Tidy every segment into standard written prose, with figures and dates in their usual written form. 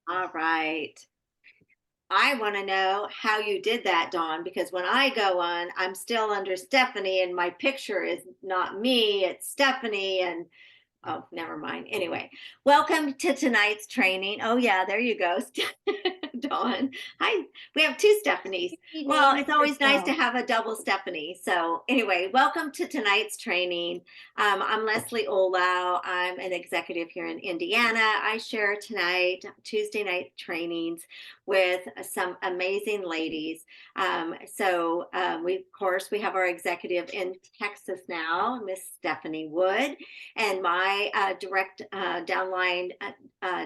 All right. I want to know how you did that, Dawn, because when I go on, I'm still under Stephanie and my picture is not me, it's Stephanie. And oh, never mind. Anyway, welcome to tonight's training. Oh, yeah, there you go, Dawn. Hi, we have two Stephanies. Well, Evening, it's always nice to Crystal. have a double Stephanie. So, anyway, welcome to tonight's training. I'm Leslie Olau. I'm an executive here in Indiana. I share tonight, Tuesday night trainings with some amazing ladies. We, of course, we have our executive in Texas now, Miss Stephanie Wood, and my direct downline,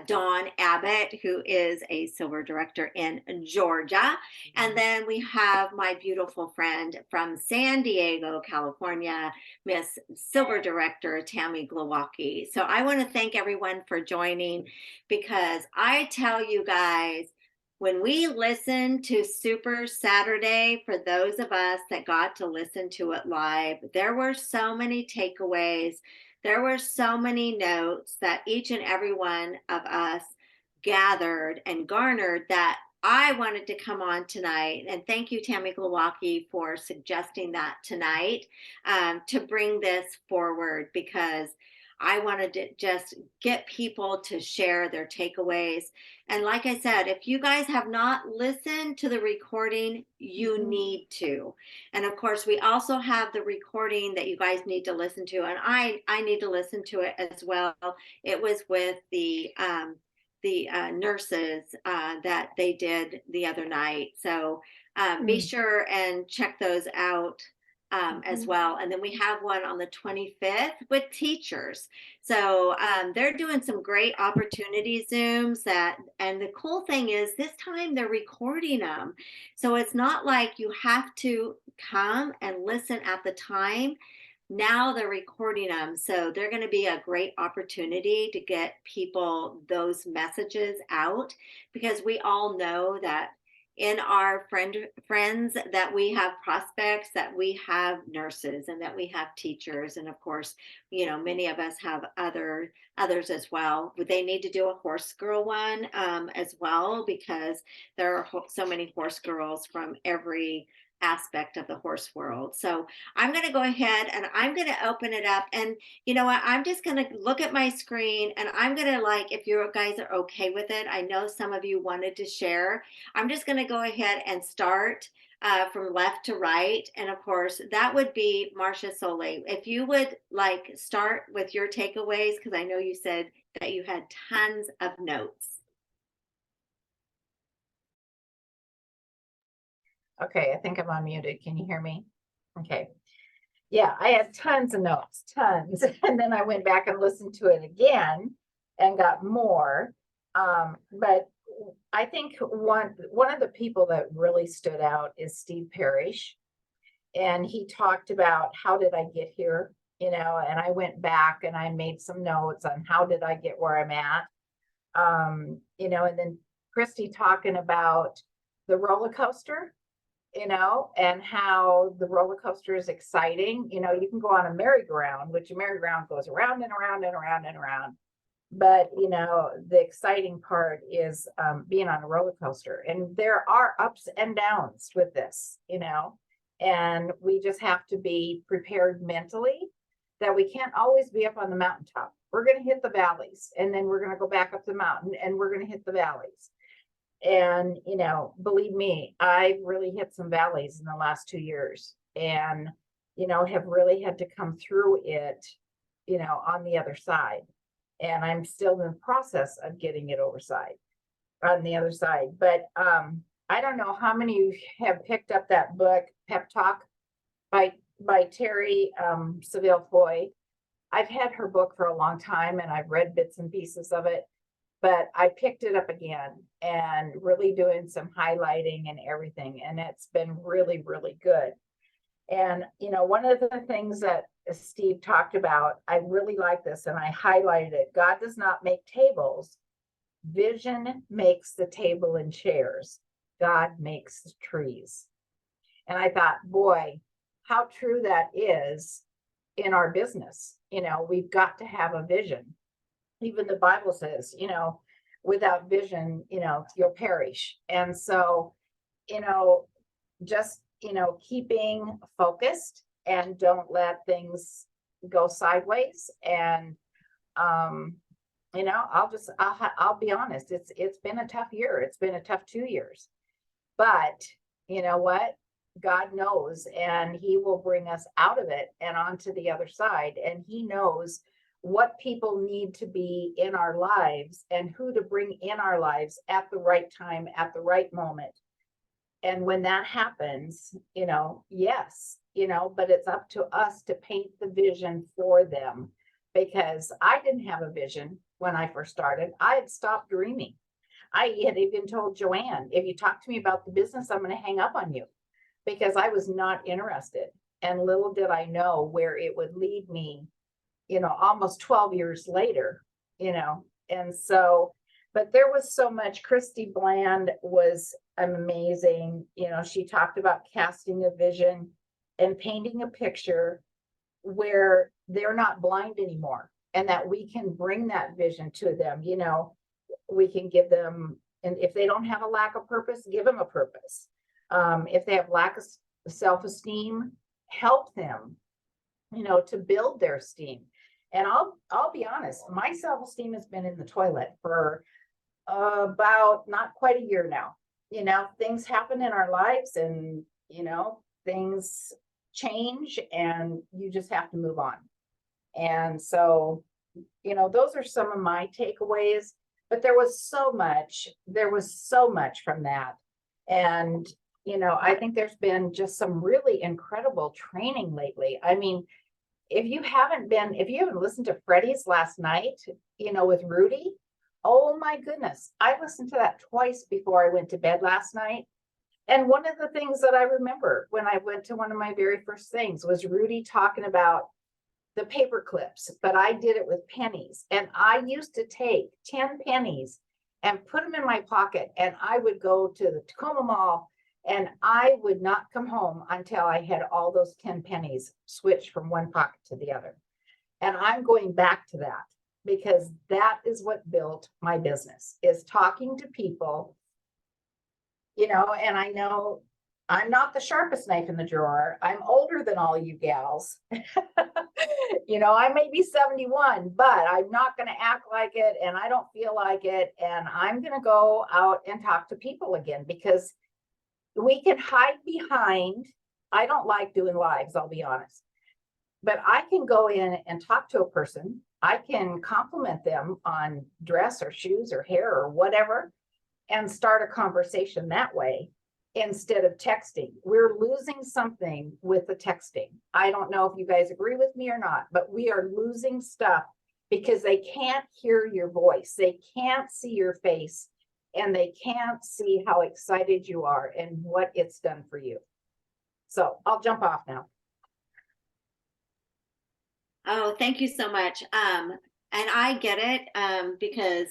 Dawn Abbott, who is a silver director in Georgia. And then we have my beautiful friend from San Diego, California, Miss Silver Director Tammy Glowacki. So I want to thank everyone for joining, because I tell you guys, when we listen to Super Saturday, for those of us that got to listen to it live, there were so many takeaways. There were so many notes that each and every one of us gathered and garnered, that I wanted to come on tonight. And thank you, Tammy Glowacki, for suggesting that tonight, to bring this forward, because I wanted to just get people to share their takeaways. And like I said, if you guys have not listened to the recording, you Mhm. need to. And of course, we also have the recording that you guys need to listen to, and I need to listen to it as well. It was with the nurses that they did the other night. So be Mm. sure and check those out as Mhm. well. And then we have one on the 25th with teachers. So they're doing some great opportunity Zooms and the cool thing is, this time they're recording them. So it's not like you have to come and listen at the time. Now they're recording them. So they're going to be a great opportunity to get people those messages out, because we all know that in our friends that we have prospects, that we have nurses, and that we have teachers, and of course, many of us have others as well. They need to do a horse girl one as well, because there are so many horse girls from every aspect of the horse world. So I'm going to go ahead and I'm going to open it up. And you know what? I'm just going to look at my screen, and I'm going to, like, if you guys are okay with it, I know some of you wanted to share. I'm just going to go ahead and start from left to right. And of course, that would be Marcia Soleil. If you would like start with your takeaways, because I know you said that you had tons of notes. Okay, I think I'm unmuted. Can you hear me? Okay. Yeah, I had tons of notes, tons. And then I went back and listened to it again and got more. But I think one of the people that really stood out is Steve Parrish. And he talked about, how did I get here? And I went back and I made some notes on how did I get where I'm at. And then Christy talking about the roller coaster, and how the roller coaster is exciting. You can go on a merry-go-round, which a merry-go-round goes around and around and around and around. But, the exciting part is being on a roller coaster. And there are ups and downs with this, and we just have to be prepared mentally that we can't always be up on the mountaintop. We're going to hit the valleys, and then we're going to go back up the mountain, and we're going to hit the valleys. And, believe me, I really hit some valleys in the last 2 years, and, have really had to come through it, on the other side. And I'm still in the process of getting it on the other side. But I don't know how many of you have picked up that book, Pep Talk by Terry Saville Foy. I've had her book for a long time and I've read bits and pieces of it, but I picked it up again and really doing some highlighting and everything. And it's been really, really good. And, one of the things that Steve talked about, I really like this and I highlighted it. God does not make tables. Vision makes the table and chairs. God makes the trees. And I thought, boy, how true that is in our business. We've got to have a vision. Even the Bible says, without vision, you'll perish. And so, just, keeping focused and don't let things go sideways. And, I'll be honest, it's been a tough year. It's been a tough 2 years, but you know what? God knows, and he will bring us out of it and onto the other side. And he knows what people need to be in our lives and who to bring in our lives at the right time, at the right moment. And when that happens, yes, but it's up to us to paint the vision for them, because I didn't have a vision when I first started. I had stopped dreaming. I had even told Joanne, if you talk to me about the business, I'm going to hang up on you, because I was not interested. And little did I know where it would lead me, almost 12 years later, and so, but there was so much. Christy Bland was amazing. She talked about casting a vision and painting a picture where they're not blind anymore, and that we can bring that vision to them. We can give them, and if they don't have a lack of purpose, give them a purpose. If they have lack of self-esteem, help them, to build their esteem. And I'll be honest, my self-esteem has been in the toilet for about not quite a year now. Things happen in our lives, and things change, and you just have to move on. And so, those are some of my takeaways, but there was so much from that. And I think there's been just some really incredible training lately. I mean, if you haven't listened to Freddie's last night, with Rudy, oh my goodness, I listened to that twice before I went to bed last night. And one of the things that I remember when I went to one of my very first things was Rudy talking about the paper clips, but I did it with pennies. And I used to take 10 pennies and put them in my pocket, and I would go to the Tacoma Mall, and I would not come home until I had all those 10 pennies switched from one pocket to the other. And I'm going back to that, because that is what built my business, is talking to people, and I know I'm not the sharpest knife in the drawer. I'm older than all you gals. I may be 71, but I'm not going to act like it, and I don't feel like it. And I'm going to go out and talk to people again, because we can hide behind, I don't like doing lives, I'll be honest, but I can go in and talk to a person. I can compliment them on dress or shoes or hair or whatever, and start a conversation that way instead of texting. We're losing something with the texting. I don't know if you guys agree with me or not, but we are losing stuff because they can't hear your voice. They can't see your face, and they can't see how excited you are and what it's done for you. So I'll jump off now. Oh, thank you so much. And I get it, because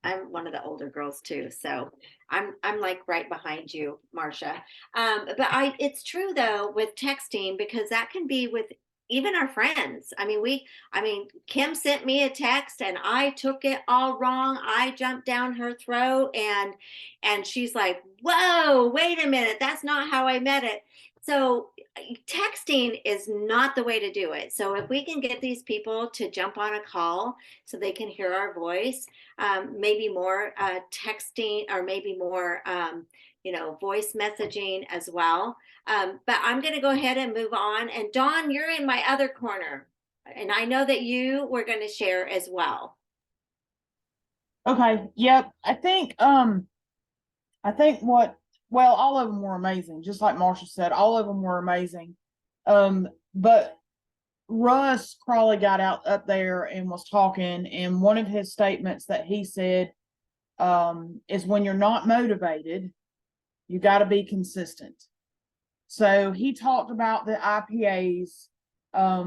I'm one of the older girls too, so I'm like right behind you, Marcia. But it's true though with texting, because that can be with even our friends. I mean, Kim sent me a text and I took it all wrong. I jumped down her throat, and she's like, "Whoa, wait a minute, that's not how I meant it." So texting is not the way to do it. So if we can get these people to jump on a call so they can hear our voice, maybe more texting, or maybe more, voice messaging as well. But I'm going to go ahead and move on. And Dawn, you're in my other corner, and I know that you were going to share as well. Okay. Yep. I think all of them were amazing. Just like Marcia said, all of them were amazing. But Russ Crawley got out up there and was talking, and one of his statements that he said, is when you're not motivated, you got to be consistent. So he talked about the IPAs. I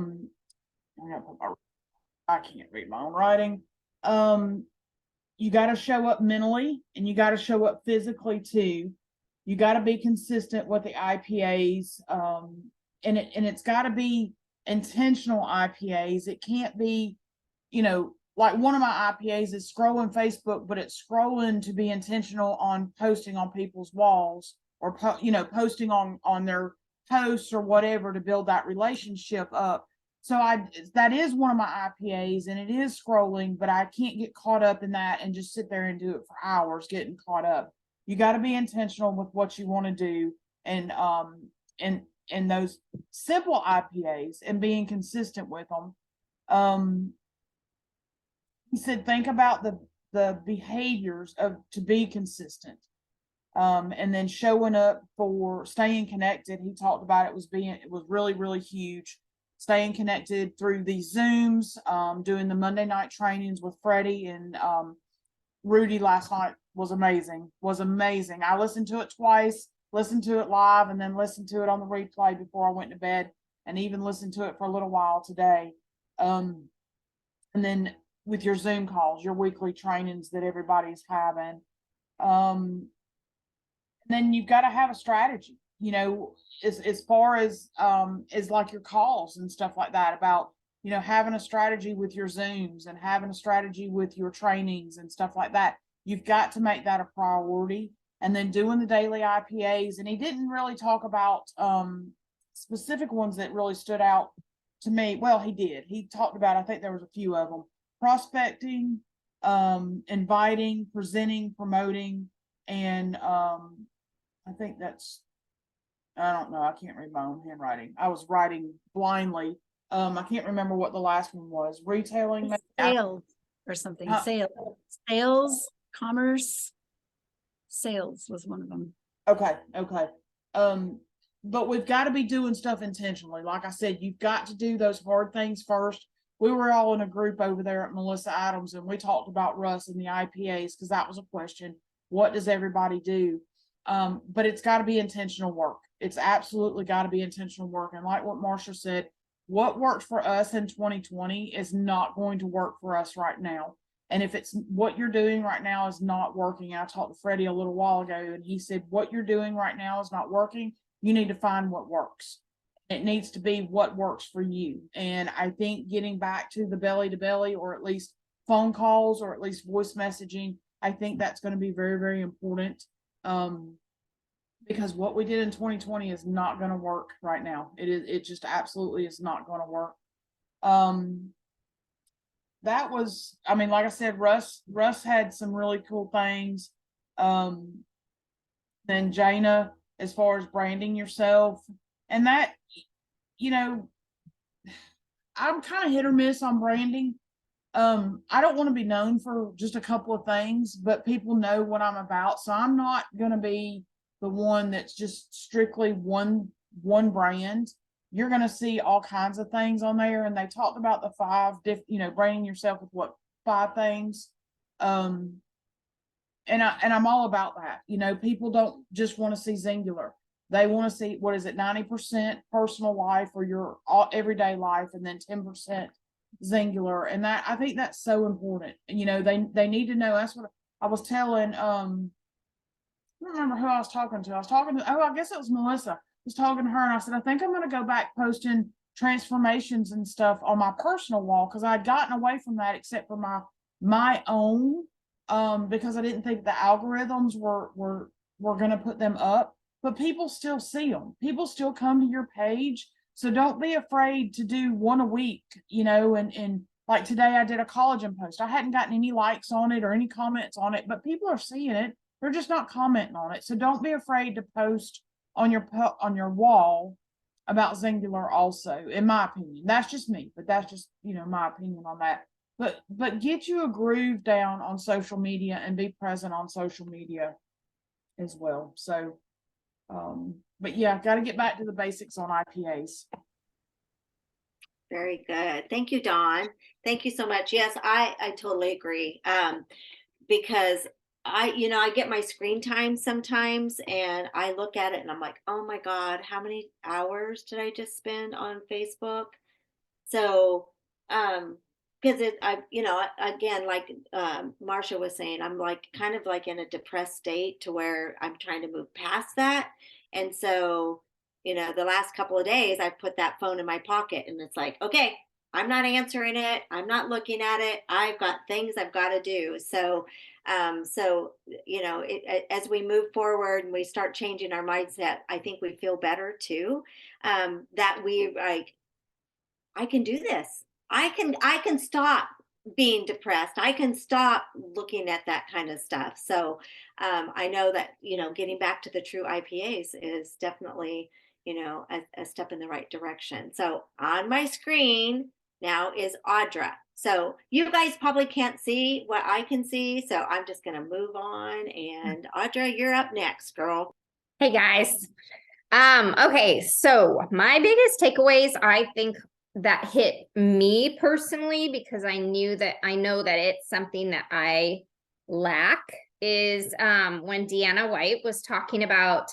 can't read my own writing. You got to show up mentally, and you got to show up physically too. You got to be consistent with the IPAs, and it's got to be intentional IPAs. It can't be, like one of my IPAs is scrolling Facebook, but it's scrolling to be intentional on posting on people's walls or posting on their posts or whatever to build that relationship up. So that is one of my IPAs, and it is scrolling, but I can't get caught up in that and just sit there and do it for hours getting caught up. You got to be intentional with what you want to do, and those simple IPAs and being consistent with them. He said, think about the behaviors to be consistent. And then showing up for staying connected. He talked about it was really, really huge. Staying connected through these Zooms, doing the Monday night trainings with Freddie and Rudy last night was amazing. I listened to it twice, listened to it live, and then listened to it on the replay before I went to bed, and even listened to it for a little while today. And then with your Zoom calls, your weekly trainings that everybody's having. And then you've got to have a strategy, as far as like your calls and stuff like that, about, having a strategy with your Zooms and having a strategy with your trainings and stuff like that. You've got to make that a priority. And then doing the daily IPAs. And he didn't really talk about specific ones that really stood out to me. Well, he did. He talked about, I think there was a few of them: prospecting, inviting, presenting, promoting, and I think I don't know. I can't read my own handwriting. I was writing blindly. I can't remember what the last one was. Retailing. Sales or something. Sales, commerce, sales was one of them. Okay. But we've got to be doing stuff intentionally. Like I said, you've got to do those hard things first. We were all in a group over there at Melissa Adams, and we talked about Russ and the IPAs, because that was a question. What does everybody do? But it's got to be intentional work. It's absolutely got to be intentional work. And like what Marsha said, what worked for us in 2020 is not going to work for us right now. And if it's what you're doing right now is not working, I talked to Freddie a little while ago, and he said, what you're doing right now is not working. You need to find what works. It needs to be what works for you. And I think getting back to the belly to belly, or at least phone calls, or at least voice messaging, I think that's going to be very, very important. Because what we did in 2020 is not going to work right now. It just absolutely is not going to work. That was, like I said, Russ had some really cool things. Then Jana, as far as branding yourself, and that, I'm kind of hit or miss on branding. I don't want to be known for just a couple of things, but people know what I'm about. So I'm not going to be the one that's just strictly one brand. You're going to see all kinds of things on there. And they talked about the 5 branding yourself with 5 things. And I'm all about that. People don't just want to see singular. They want to see, 90% personal life or your everyday life, and then 10% singular. And that, I think that's so important. They need to know. That's what I was telling, I don't remember who I was talking to. I guess it was Melissa. I was talking to her, and I said, I think I'm going to go back posting transformations and stuff on my personal wall, because I'd gotten away from that, except for my own, because I didn't think the algorithms were going to put them up. But people still see them. People still come to your page. So don't be afraid to do one a week, and like today I did a collagen post. I hadn't gotten any likes on it or any comments on it, but people are seeing it. They're just not commenting on it. So don't be afraid to post on your wall about singular also, in my opinion. That's just me, but that's just, my opinion on that. But get you a groove down on social media and be present on social media as well. So, but yeah, got to get back to the basics on IPAs. Very good. Thank you, Dawn. Thank you so much. Yes, I totally agree. Because I get my screen time sometimes, and I look at it and I'm like, oh my God, how many hours did I just spend on Facebook? So, because again, like Marsha was saying, I'm like kind of like in a depressed state to where I'm trying to move past that. And so, the last couple of days I've put that phone in my pocket, and it's like, okay, I'm not answering it. I'm not looking at it. I've got things I've got to do. So, as we move forward and we start changing our mindset, I think we feel better too. That we like, I can do this. I can stop being depressed. I can stop looking at that kind of stuff. So I know that, getting back to the true IPAs is definitely, a step in the right direction. So on my screen now is Audra. So you guys probably can't see what I can see. So I'm just going to move on. And Audra, you're up next, girl. Hey guys. Okay, so my biggest takeaways, I think that hit me personally, because I know that it's something that I lack, is when Deanna White was talking about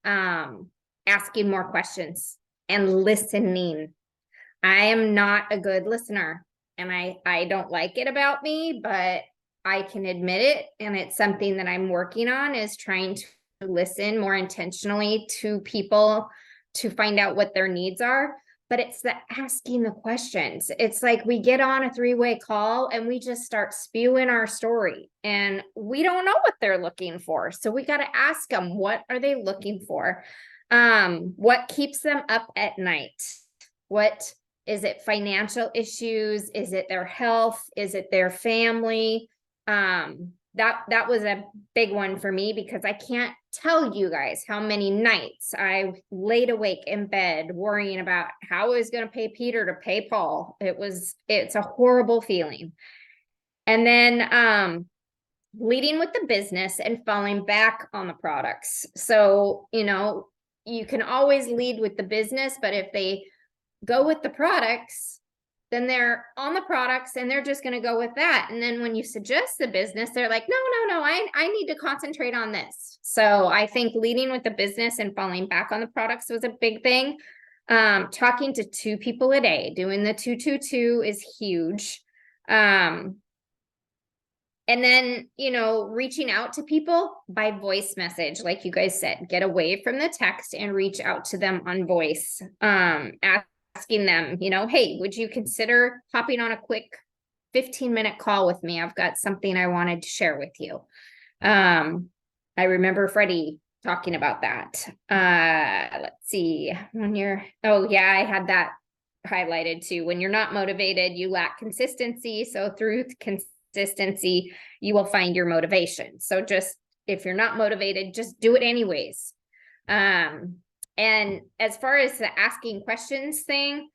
asking more questions and listening. I am not a good listener, and I don't like it about me, but I can admit it, and it's something that I'm working on, is trying to listen more intentionally to people to find out what their needs are. But it's the asking the questions. It's like we get on a three-way call and we just start spewing our story, and we don't know what they're looking for. So we got to ask them, what are they looking for? What keeps them up at night? What is it? Financial issues? Is it their health? Is it their family? That was a big one for me, because I can't tell you guys how many nights I laid awake in bed worrying about how I was going to pay Peter to pay Paul. It's a horrible feeling. And then leading with the business and falling back on the products. So, you can always lead with the business, but if they go with the products, then they're on the products and they're just going to go with that. And then when you suggest the business, they're like, no, I need to concentrate on this. So I think leading with the business and falling back on the products was a big thing. Talking to 2 people a day, doing the 2-2-2 is huge. And then, reaching out to people by voice message, like you guys said, get away from the text and reach out to them on voice. Asking them, hey, would you consider hopping on a quick 15-minute call with me? I've got something I wanted to share with you. I remember Freddie talking about that. Let's see, I had that highlighted too. When you're not motivated, you lack consistency. So through consistency, you will find your motivation. So just, if you're not motivated, just do it anyways. And as far as the asking questions thing,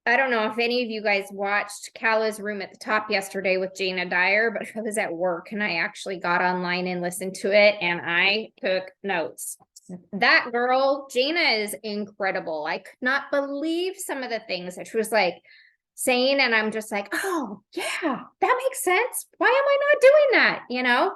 I don't know if any of you guys watched Kala's Room at the Top yesterday with Jana Dyer, but I was at work and I actually got online and listened to it, and I took notes. That girl, Jana, is incredible. I could not believe some of the things that she was like saying, and I'm just like, oh yeah, that makes sense. Why am I not doing that?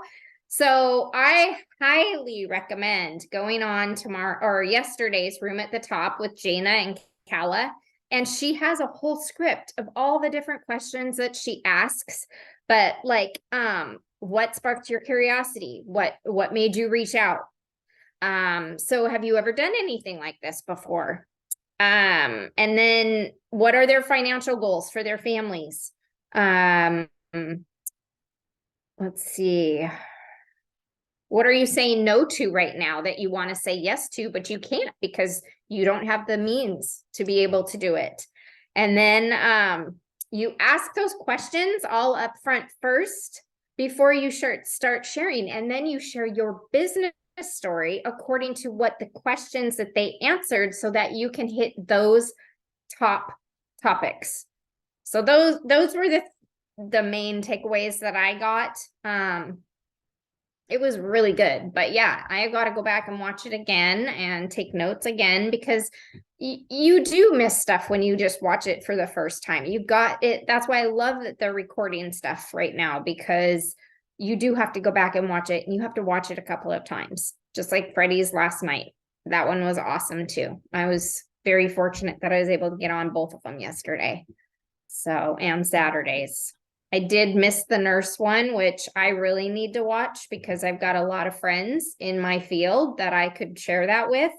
So I highly recommend going on tomorrow or yesterday's Room at the Top with Jana and Kala. And she has a whole script of all the different questions that she asks. But like, what sparked your curiosity? What made you reach out? So have you ever done anything like this before? And then what are their financial goals for their families? Let's see. What are you saying no to right now that you want to say yes to, but you can't because you don't have the means to be able to do it? And then you ask those questions all up front first before you start sharing. And then you share your business story according to what the questions that they answered, so that you can hit those top topics. So those were the main takeaways that I got. It was really good, but yeah, I got to go back and watch it again and take notes again, because you do miss stuff when you just watch it for the first time. You got it. That's why I love that they're recording stuff right now, because you do have to go back and watch it, and you have to watch it a couple of times, just like Freddie's last night. That one was awesome too. I was very fortunate that I was able to get on both of them yesterday. So, and Saturdays. I did miss the nurse one, which I really need to watch because I've got a lot of friends in my field that I could share that with.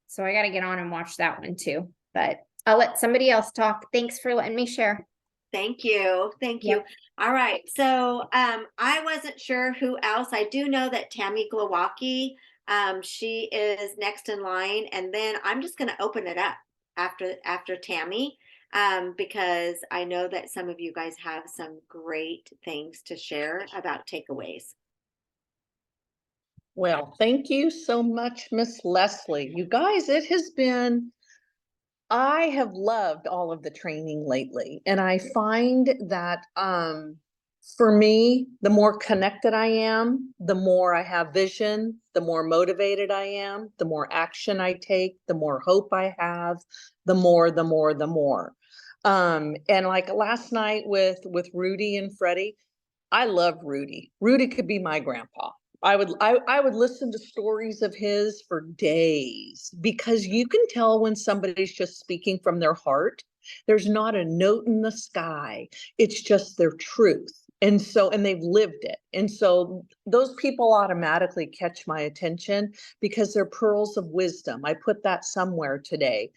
So I got to get on and watch that one too. But I'll let somebody else talk. Thanks for letting me share. Thank you. Thank you. Yep. All right. So I wasn't sure who else. I do know that Tammy Glowacki, she is next in line. And then I'm just going to open it up after Tammy, because I know that some of you guys have some great things to share about takeaways. Well, thank you so much, Miss Leslie. You guys, it has been, I have loved all of the training lately, and I find that for me, the more connected I am, the more I have vision, the more motivated I am, the more action I take, the more hope I have, the more. And like last night with Rudy and Freddie, I love Rudy. Rudy could be my grandpa. I would listen to stories of his for days, because you can tell when somebody's just speaking from their heart. There's not a note in the sky. It's just their truth. And they've lived it. And so those people automatically catch my attention because they're pearls of wisdom. I put that somewhere today.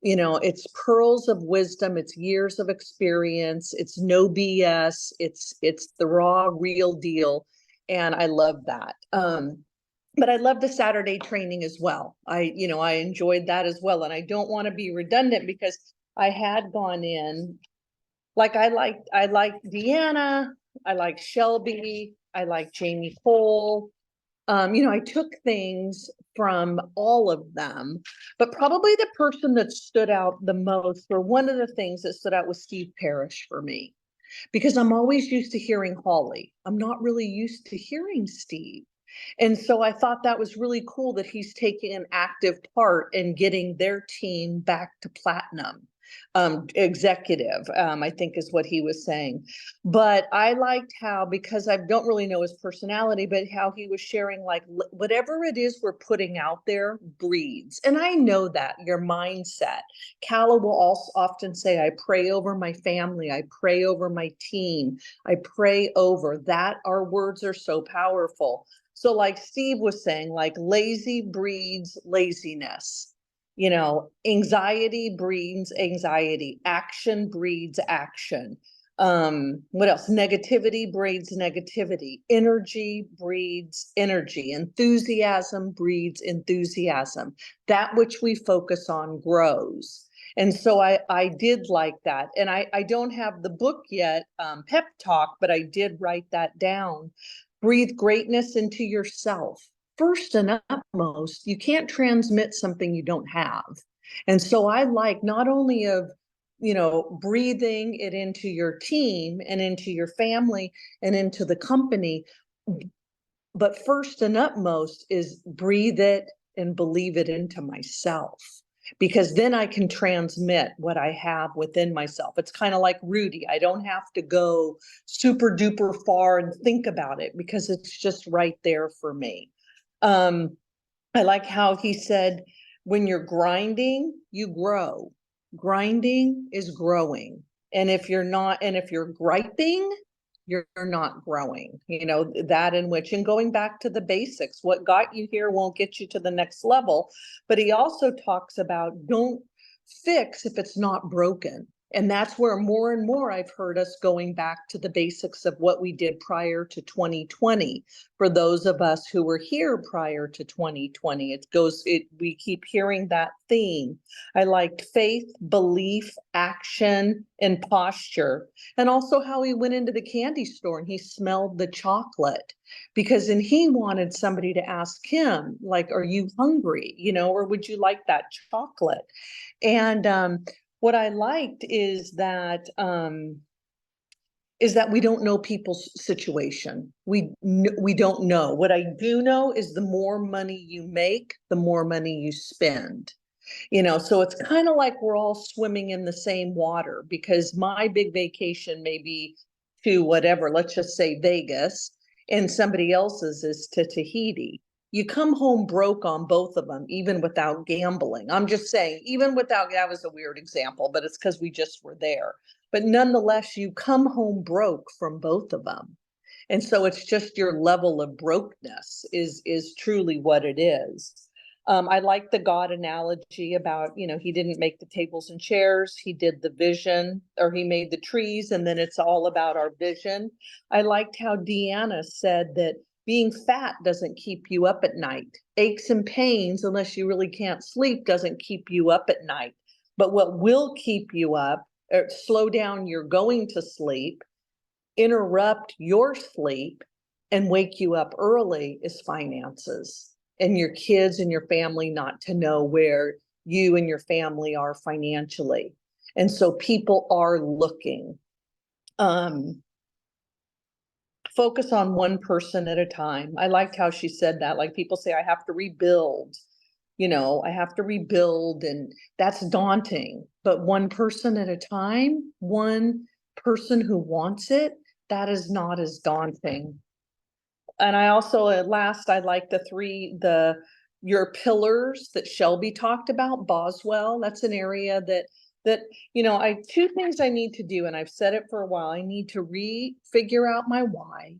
You know, it's pearls of wisdom, it's years of experience, it's no BS, it's the raw, real deal. And I love that. But I love the Saturday training as well. I enjoyed that as well. And I don't want to be redundant, because I had gone in, like I liked Deanna, I liked Shelby, I liked Jamie Cole. I took things from all of them, but probably the person that stood out the most, or one of the things that stood out, was Steve Parrish for me, because I'm always used to hearing Holly. I'm not really used to hearing Steve. And so I thought that was really cool that he's taking an active part in getting their team back to platinum. Executive, I think is what he was saying. But I liked how, because I don't really know his personality, but how he was sharing, like, whatever it is we're putting out there breeds. And I know that your mindset. Calla will also often say, I pray over my family, I pray over my team, I pray over that. Our words are so powerful. So like Steve was saying, like, lazy breeds laziness. Anxiety breeds anxiety, action breeds action. What else? Negativity breeds negativity, energy breeds energy, enthusiasm breeds enthusiasm. That which we focus on grows. And so I did like that. And I don't have the book yet, Pep Talk, but I did write that down. Breathe greatness into yourself. First and utmost, you can't transmit something you don't have. And so I like not only of, breathing it into your team and into your family and into the company, but first and utmost is breathe it and believe it into myself, because then I can transmit what I have within myself. It's kind of like Rudy. I don't have to go super duper far and think about it, because it's just right there for me. I like how he said, when you're grinding, you grow. Grinding is growing. And if you're griping, you're not growing. That in which, and going back to the basics, what got you here won't get you to the next level. But he also talks about, don't fix if it's not broken. And that's where more and more I've heard us going back to the basics of what we did prior to 2020. For those of us who were here prior to 2020, we keep hearing that theme. I liked faith, belief, action, and posture. And also how he went into the candy store and he smelled the chocolate, because then he wanted somebody to ask him, like, are you hungry? Or would you like that chocolate? And what I liked is that we don't know people's situation. We don't know. What I do know is the more money you make, the more money you spend. So it's kind of like we're all swimming in the same water, because my big vacation may be to whatever, let's just say Vegas, and somebody else's is to Tahiti. You come home broke on both of them, even without gambling. I'm just saying, even without, that was a weird example, but it's because we just were there. But nonetheless, you come home broke from both of them. And so it's just your level of brokenness is truly what it is. I like the God analogy about, he didn't make the tables and chairs, he did the vision, or he made the trees, and then it's all about our vision. I liked how Deanna said that being fat doesn't keep you up at night. Aches and pains, unless you really can't sleep, doesn't keep you up at night. But what will keep you up, or slow down your going to sleep, interrupt your sleep, and wake you up early is finances. And your kids and your family not to know where you and your family are financially. And so people are looking. Focus on one person at a time. I liked how she said that. Like, people say, I have to rebuild, I have to rebuild, and that's daunting. But one person at a time, one person who wants it, that is not as daunting. And I also, at last, I like your pillars that Shelby talked about, Boswell. That's an area that, two things I need to do, and I've said it for a while. I need to figure out my why.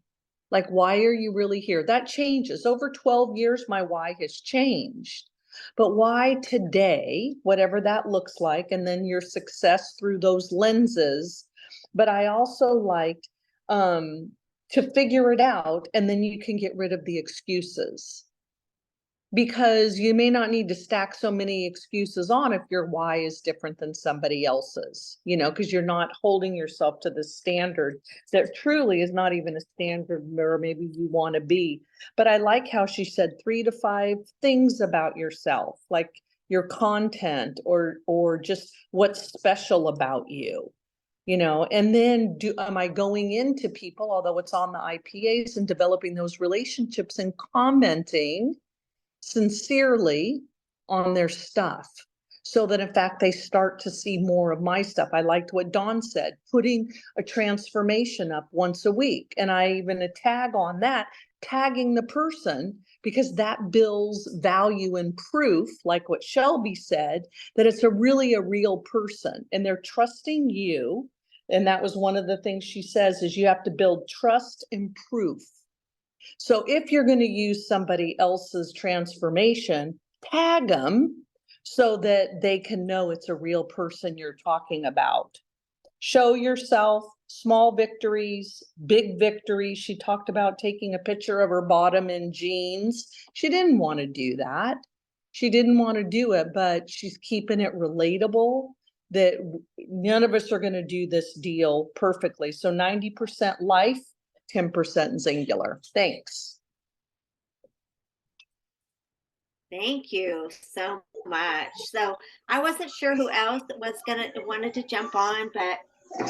Like, why are you really here? That changes. Over 12 years, my why has changed. But why today, whatever that looks like, and then your success through those lenses. But I also liked, to figure it out, and then you can get rid of the excuses. Because you may not need to stack so many excuses on if your why is different than somebody else's, because you're not holding yourself to the standard that truly is not even a standard where maybe you want to be. But I like how she said 3 to 5 things about yourself, like your content or just what's special about you. And then am I going into people, although it's on the IPAs, and developing those relationships and commenting sincerely on their stuff, so that in fact they start to see more of my stuff. I liked what Dawn said, putting a transformation up once a week. And I even a tag on that, tagging the person, because that builds value and proof, like what Shelby said, that it's really a real person and they're trusting you. And that was one of the things she says, is you have to build trust and proof. So if you're going to use somebody else's transformation, tag them so that they can know it's a real person you're talking about. Show yourself, small victories, big victories. She talked about taking a picture of her bottom in jeans. She didn't want to do that. She didn't want to do it, but she's keeping it relatable, that none of us are going to do this deal perfectly. So 90% life, 10% singular. Thanks. Thank you so much. So I wasn't sure who else wanted to jump on, but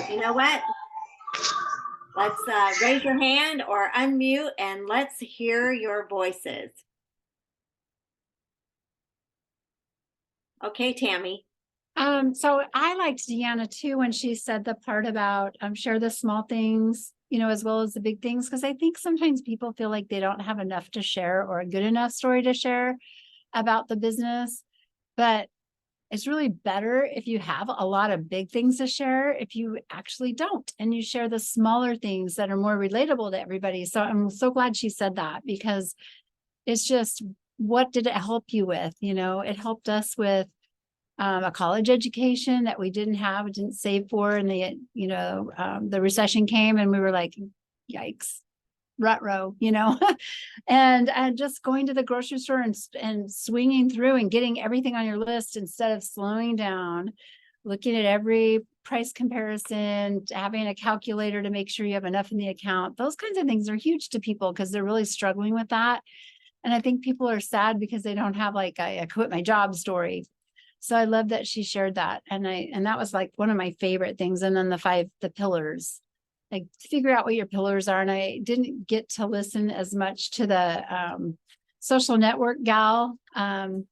you know what? Let's raise your hand or unmute and let's hear your voices. Okay, Tammy. So I liked Deanna too, when she said the part about share the small things, as well as the big things, because I think sometimes people feel like they don't have enough to share or a good enough story to share about the business. But it's really better if you have a lot of big things to share, if you actually don't, and you share the smaller things that are more relatable to everybody. So I'm so glad she said that, because it's just, what did it help you with? It helped us with a college education that we didn't save for. And the recession came and we were like, yikes, ruh-roh, and just going to the grocery store and swinging through and getting everything on your list instead of slowing down, looking at every price comparison, having a calculator to make sure you have enough in the account. Those kinds of things are huge to people because they're really struggling with that. And I think people are sad because they don't have like I quit my job story. So I love that she shared that. And that was like one of my favorite things. And then the pillars, like figure out what your pillars are. And I didn't get to listen as much to the social network gal. I'm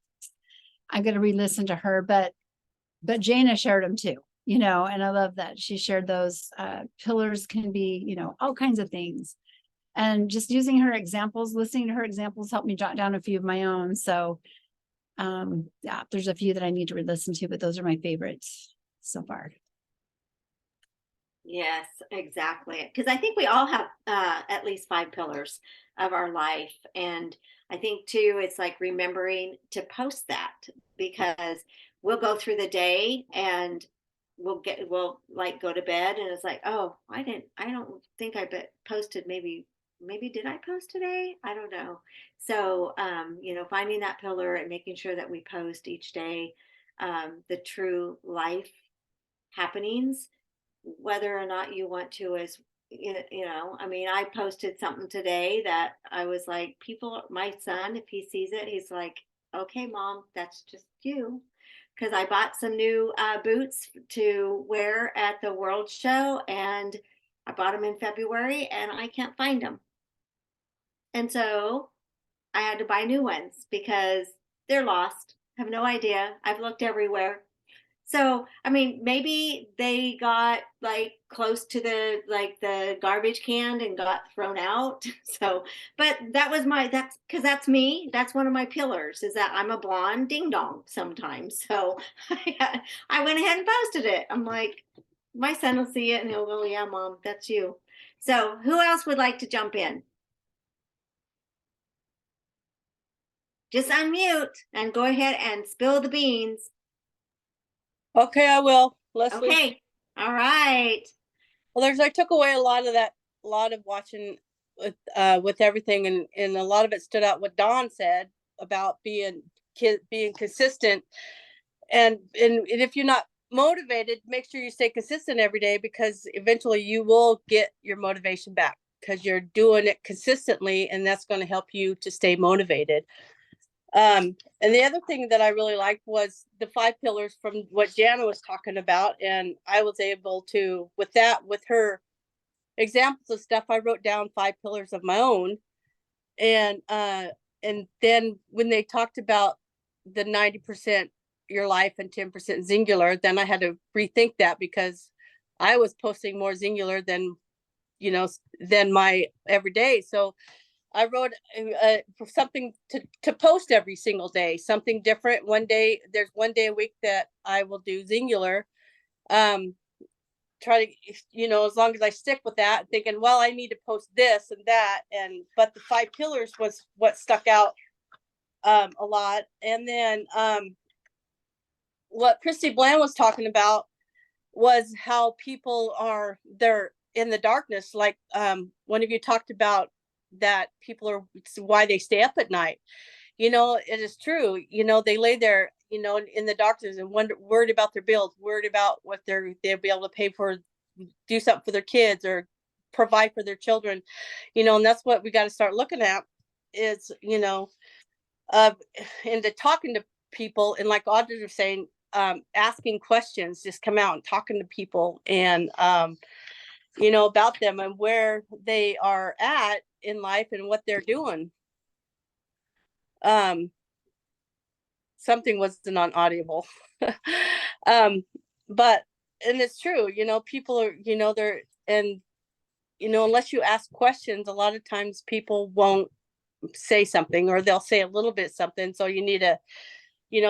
going to re-listen to her, but Jana shared them too, and I love that she shared those pillars can be, all kinds of things. And just using her examples, listening to her examples helped me jot down a few of my own. So yeah, there's a few that I need to re-listen to, but those are my favorites so far. Yes, exactly. Because I think we all have at least 5 pillars of our life. And I think too, it's like remembering to post that because we'll go through the day and we'll like go to bed and it's like, oh, I don't think posted maybe did I post today? I don't know. So, finding that pillar and making sure that we post each day the true life happenings, whether or not you want to, as I mean, I posted something today that I was like, my son, if he sees it, he's like, okay, mom, that's just you. Because I bought some new boots to wear at the World Show, and I bought them in February, and I can't find them. And so I had to buy new ones because they're lost. I have no idea. I've looked everywhere. So, I mean, maybe they got like close to the garbage can and got thrown out. So, but that's because that's me. That's one of my pillars is that I'm a blonde ding dong sometimes. So I went ahead and posted it. I'm like, my son will see it and he'll go, yeah, mom, that's you. So, who else would like to jump in? Just unmute and go ahead and spill the beans. Okay, I will, Leslie. Okay. All right. Well, I took away a lot of that, a lot of watching with everything, and a lot of it stood out what Dawn said about being consistent, and if you're not motivated, make sure you stay consistent every day, because eventually you will get your motivation back because you're doing it consistently, and that's going to help you to stay motivated. And the other thing that I really liked was the 5 pillars from what Jana was talking about. And I was able to, with her examples of stuff, I wrote down 5 pillars of my own. And then when they talked about the 90% your life and 10% singular, then I had to rethink that, because I was posting more singular than my everyday. So I wrote something to post every single day, something different. There's one day a week that I will do singular. Try to, as long as I stick with that, thinking, well, I need to post this and that. But the 5 pillars was what stuck out a lot. And then what Christy Bland was talking about was how they're in the darkness. Like one of you talked about that people are why they stay up at night. It is true. They lay there, in the darkness and worried about their bills, worried about what they'll be able to pay for, do something for their kids or provide for their children, and that's what we got to start looking at is, into talking to people. And like Audrey was saying, asking questions, just come out and talking to people and, about them and where they are at in life and what they're doing. Something wasn't on audible. But and it's true, people are, they're, and unless you ask questions, a lot of times people won't say something, or they'll say a little bit something. So you need to,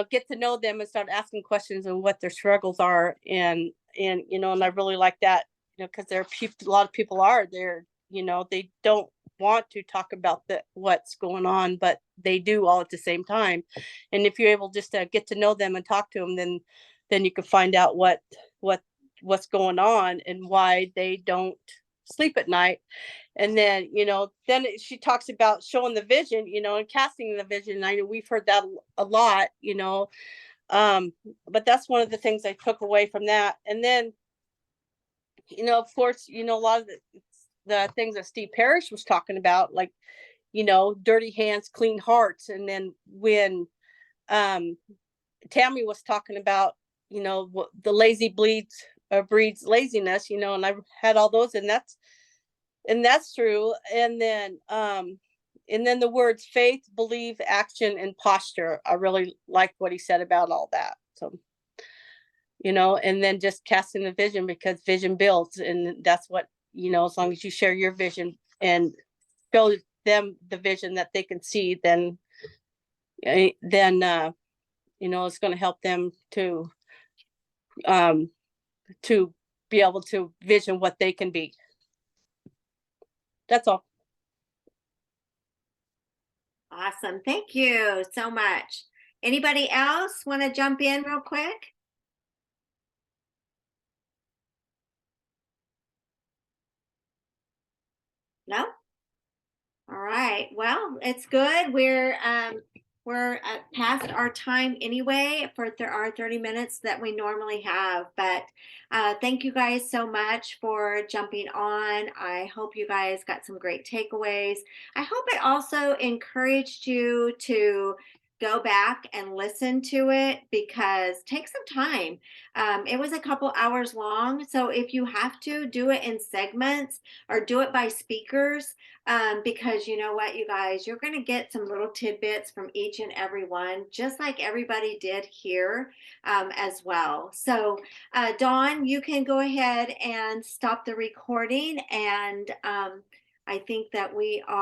get to know them and start asking questions and what their struggles are. And I really like that, because there are people, a lot of people are there, they don't want to talk about what's going on, but they do all at the same time. And if you're able just to get to know them and talk to them, then you can find out what's going on and why they don't sleep at night. And then, then she talks about showing the vision, and casting the vision. I know we've heard that a lot, but that's one of the things I took away from that. And then, of course, a lot of the things that Steve Parrish was talking about, like, dirty hands, clean hearts. And then when Tammy was talking about, the lazy breeds laziness, and I had all those, and that's true. And then the words faith, believe, action, and posture. I really liked what he said about all that. So, and then just casting the vision, because vision builds, and that's what, as long as you share your vision and show them the vision that they can see, then it's going to help them to be able to vision what they can be. That's all. Awesome. Thank you so much. Anybody else want to jump in real quick? No? All right. Well, it's good. We're past our time anyway for our 30 minutes that we normally have. But thank you guys so much for jumping on. I hope you guys got some great takeaways. I hope it also encouraged you to go back and listen to it, because take some time. It was a couple hours long. So if you have to, do it in segments or do it by speakers, because you know what, you guys, you're going to get some little tidbits from each and every one, just like everybody did here as well. So Dawn, you can go ahead and stop the recording. And I think that we are